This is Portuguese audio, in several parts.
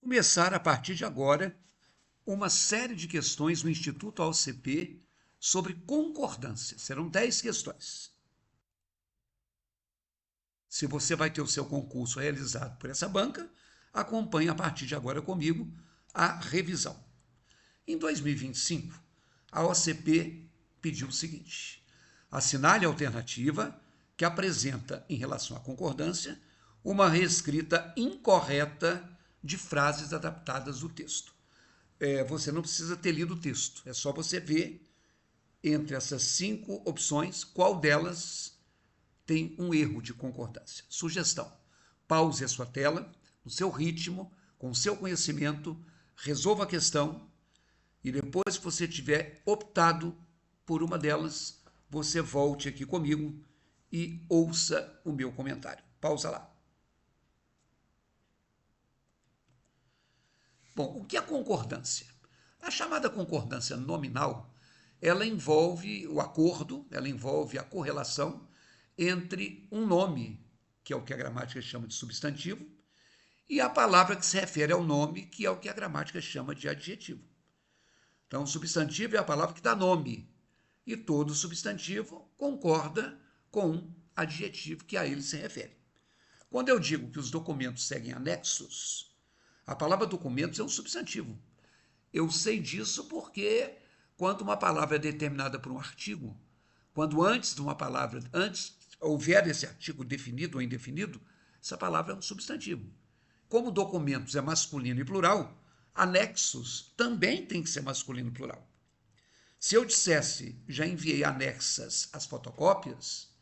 Começar a partir de agora uma série de questões no Instituto AOCP sobre concordância. Serão 10 questões. Se você vai ter o seu concurso realizado por essa banca, acompanhe a partir de agora comigo a revisão. Em 2025, a OCP pediu o seguinte: assinale a alternativa que apresenta, em relação à concordância, uma reescrita incorreta de frases adaptadas do texto. Você não precisa ter lido o texto, é só você ver entre essas 5 opções qual delas tem um erro de concordância. Sugestão: pause a sua tela, no seu ritmo, com o seu conhecimento, resolva a questão e depois que você tiver optado por uma delas, você volte aqui comigo e ouça o meu comentário. Pausa lá. Bom, o que é concordância? A chamada concordância nominal, ela envolve o acordo, ela envolve a correlação entre um nome, que é o que a gramática chama de substantivo, e a palavra que se refere ao nome, que é o que a gramática chama de adjetivo. Então, substantivo é a palavra que dá nome, e todo substantivo concorda com um adjetivo que a ele se refere. Quando eu digo que os documentos seguem anexos, a palavra documentos é um substantivo. Eu sei disso porque quando uma palavra é determinada por um artigo, quando antes de uma palavra, antes houver esse artigo definido ou indefinido, essa palavra é um substantivo. Como documentos é masculino e plural, anexos também tem que ser masculino e plural. Se eu dissesse, já enviei anexas às fotocópias,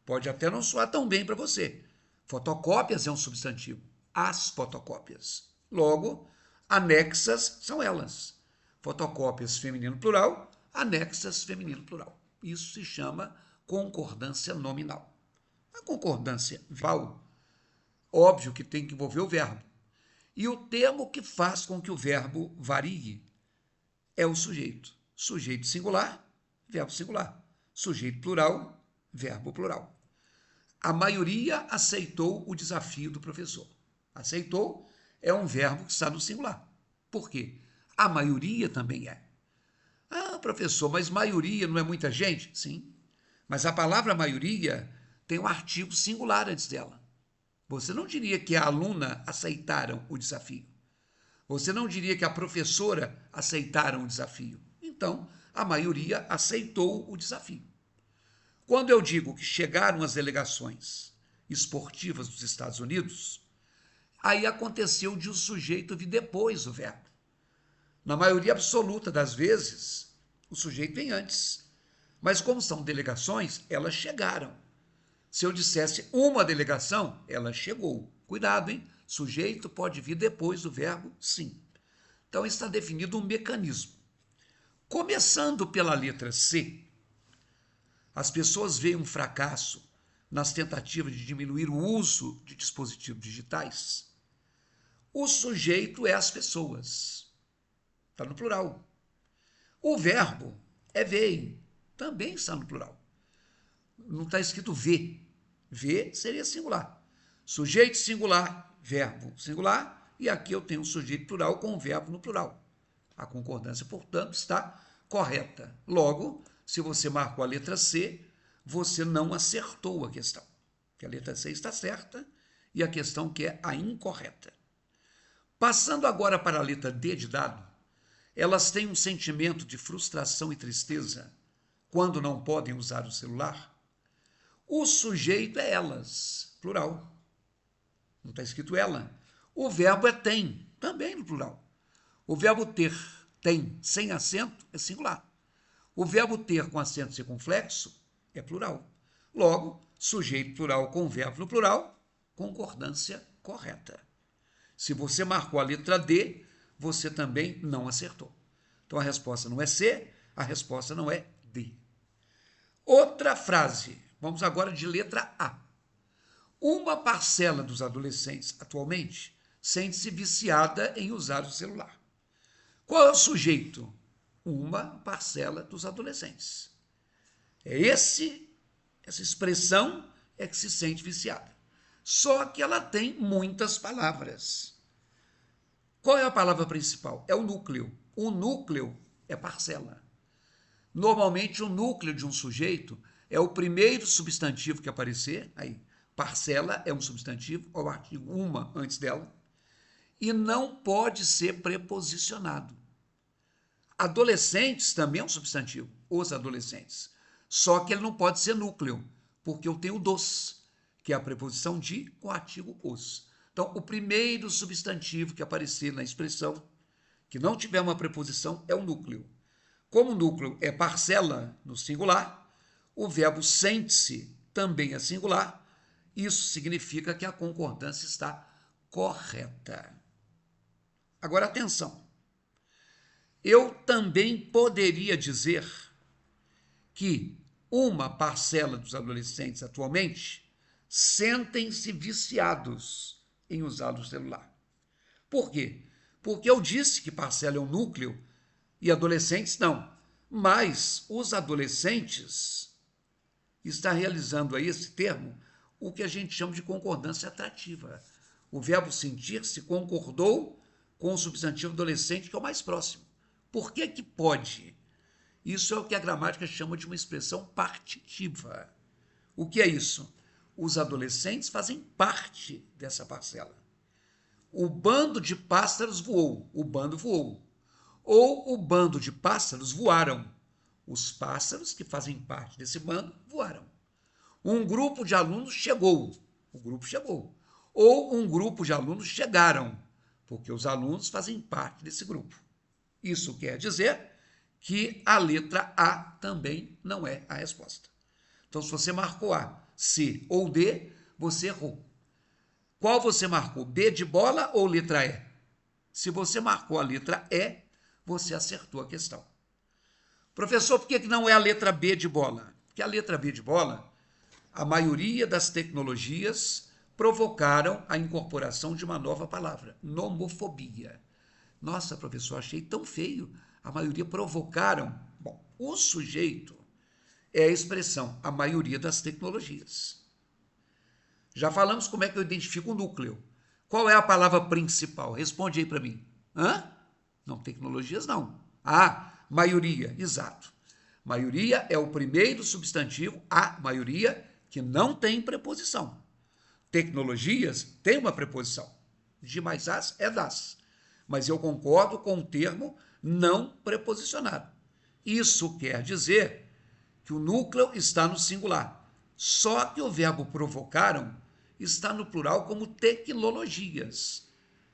pode até não soar tão bem para você. Fotocópias é um substantivo. As fotocópias. Logo, anexas são elas. Fotocópias feminino plural, anexas feminino plural. Isso se chama concordância nominal. A concordância verbal, óbvio que tem que envolver o verbo. E o termo que faz com que o verbo varie é o sujeito. Sujeito singular, verbo singular. Sujeito plural, verbo plural. A maioria aceitou o desafio do professor. Aceitou é um verbo que está no singular. Por quê? A maioria também é. Ah, professor, mas maioria não é muita gente? Sim. Mas a palavra maioria tem um artigo singular antes dela. Você não diria que a aluna aceitaram o desafio. Você não diria que a professora aceitaram o desafio. Então, a maioria aceitou o desafio. Quando eu digo que chegaram as delegações esportivas dos Estados Unidos, aí aconteceu de o sujeito vir depois do verbo. Na maioria absoluta das vezes, o sujeito vem antes. Mas como são delegações, elas chegaram. Se eu dissesse uma delegação, ela chegou. Cuidado, hein? Sujeito pode vir depois do verbo, sim. Então está definido um mecanismo. Começando pela letra C, as pessoas veem um fracasso nas tentativas de diminuir o uso de dispositivos digitais. O sujeito é as pessoas. Está no plural. O verbo é veio. Também está no plural. Não está escrito vê. Vê seria singular. Sujeito singular, verbo singular, e aqui eu tenho um sujeito plural com o verbo no plural. A concordância, portanto, está correta. Logo, se você marcou a letra C, você não acertou a questão. Porque a letra C está certa e a questão que é a incorreta. Passando agora para a letra D de dado, elas têm um sentimento de frustração e tristeza quando não podem usar o celular. O sujeito é elas, plural. Não está escrito ela. O verbo é tem, também no plural. O verbo ter, tem, sem acento, é singular. O verbo ter com acento circunflexo é plural. Logo, sujeito plural com verbo no plural, concordância correta. Se você marcou a letra D, você também não acertou. Então a resposta não é C, a resposta não é D. Outra frase. Vamos agora de letra A. Uma parcela dos adolescentes atualmente sente-se viciada em usar o celular. Qual é o sujeito? Uma parcela dos adolescentes. Essa expressão é que se sente viciada. Só que ela tem muitas palavras. Qual é a palavra principal? É o núcleo. O núcleo é parcela. Normalmente, o núcleo de um sujeito é o primeiro substantivo que aparecer, aí, parcela é um substantivo, ou artigo uma antes dela, e não pode ser preposicionado. Adolescentes também é um substantivo, os adolescentes. Só que ele não pode ser núcleo, porque eu tenho dos, que é a preposição de com o artigo os. Então, o primeiro substantivo que aparecer na expressão, que não tiver uma preposição, é o núcleo. Como o núcleo é parcela no singular, o verbo sente-se também é singular. Isso significa que a concordância está correta. Agora, atenção. Eu também poderia dizer que uma parcela dos adolescentes atualmente sentem-se viciados em usar o celular. Por quê? Porque eu disse que parcela é um núcleo e adolescentes não. Mas os adolescentes estão realizando aí esse termo, o que a gente chama de concordância atrativa. O verbo sentir-se concordou com o substantivo adolescente, que é o mais próximo. Por que que pode? Isso é o que a gramática chama de uma expressão partitiva. O que é isso? Os adolescentes fazem parte dessa parcela. O bando de pássaros voou, o bando voou. Ou o bando de pássaros voaram. Os pássaros que fazem parte desse bando voaram. Um grupo de alunos chegou, o grupo chegou. Ou um grupo de alunos chegaram, porque os alunos fazem parte desse grupo. Isso quer dizer que a letra A também não é a resposta. Então, se você marcou A, C ou D, você errou. Qual você marcou? B de bola ou letra E? Se você marcou a letra E, você acertou a questão. Professor, por que não é a letra B de bola? Porque a letra B de bola, a maioria das tecnologias provocaram a incorporação de uma nova palavra, nomofobia. Nossa, professor, achei tão feio. A maioria provocaram. Bom, o sujeito é a expressão, a maioria das tecnologias. Já falamos como é que eu identifico o núcleo. Qual é a palavra principal? Responde aí para mim. Hã? Não, tecnologias não. Ah, maioria, exato. Maioria é o primeiro substantivo, a maioria, que não tem preposição. Tecnologias tem uma preposição. De mais as é das. Mas eu concordo com o termo não preposicionado. Isso quer dizer que o núcleo está no singular. Só que o verbo provocaram está no plural como tecnologias.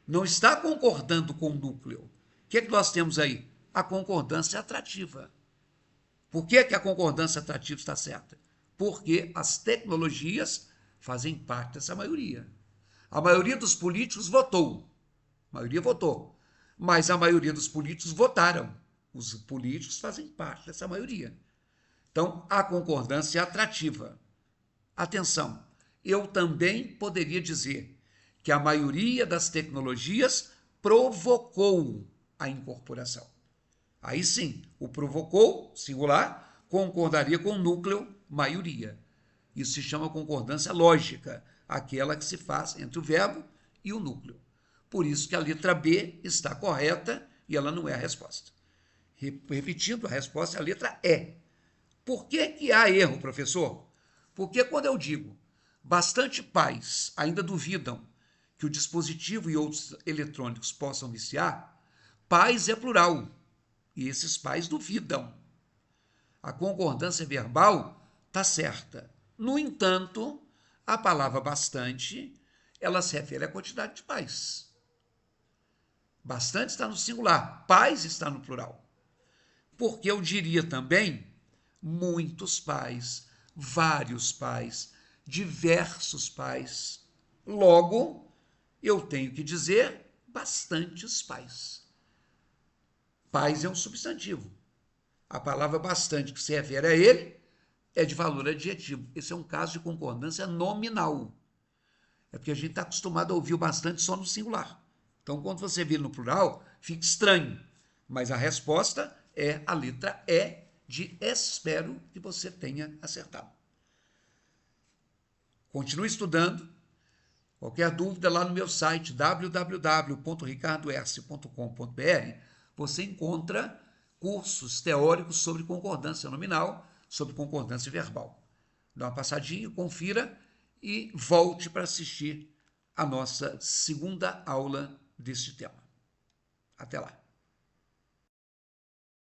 Não está concordando com o núcleo. O que nós temos aí? A concordância atrativa. Por que a concordância atrativa está certa? Porque as tecnologias fazem parte dessa maioria. A maioria dos políticos votou. A maioria votou. Mas a maioria dos políticos votaram. Os políticos fazem parte dessa maioria. Então, a concordância é atrativa. Atenção, eu também poderia dizer que a maioria das tecnologias provocou a incorporação. Aí sim, o provocou, singular, concordaria com o núcleo, maioria. Isso se chama concordância lógica, aquela que se faz entre o verbo e o núcleo. Por isso que a letra B está correta e ela não é a resposta. Repetindo, a resposta é a letra E. Por que há erro, professor? Porque quando eu digo bastante pais ainda duvidam que o dispositivo e outros eletrônicos possam viciar, pais é plural e esses pais duvidam. A concordância verbal está certa. No entanto, a palavra bastante, ela se refere à quantidade de pais. Bastante está no singular, pais está no plural. Porque eu diria também muitos pais, vários pais, diversos pais. Logo, eu tenho que dizer bastantes pais. Pais é um substantivo. A palavra bastante que se refere a ele é de valor adjetivo. Esse é um caso de concordância nominal. É porque a gente está acostumado a ouvir o bastante só no singular. Então, quando você vê no plural, fica estranho. Mas a resposta é a letra E de espero que você tenha acertado. Continue estudando. Qualquer dúvida, lá no meu site www.ricardoerce.com.br você encontra cursos teóricos sobre concordância nominal, sobre concordância verbal. Dá uma passadinha, confira e volte para assistir a nossa segunda aula deste tema. Até lá.